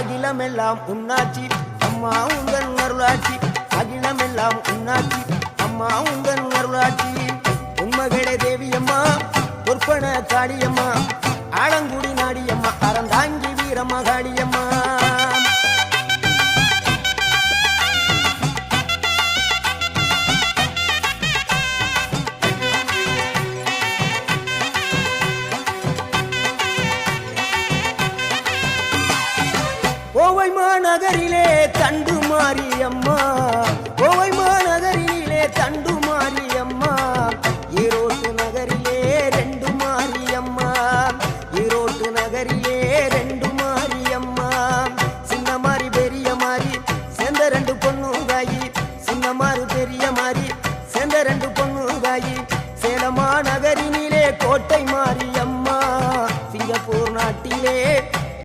அகிலமெல்லாம் உன்னாட்சி அம்மா உந்தன் அருளாட்சி அகிலமெல்லாம் உன்னாட்சி அம்மா உந்தன் அருளாட்சி உண்மகளே தேவியம்மா பொற்பன காளியம்மா ஆலங்குடி நாடியம்மா அறந்தாங்கி வீரம்மா காளியம்மா கோவை மாநகரிலே தண்டு மாரியம்மா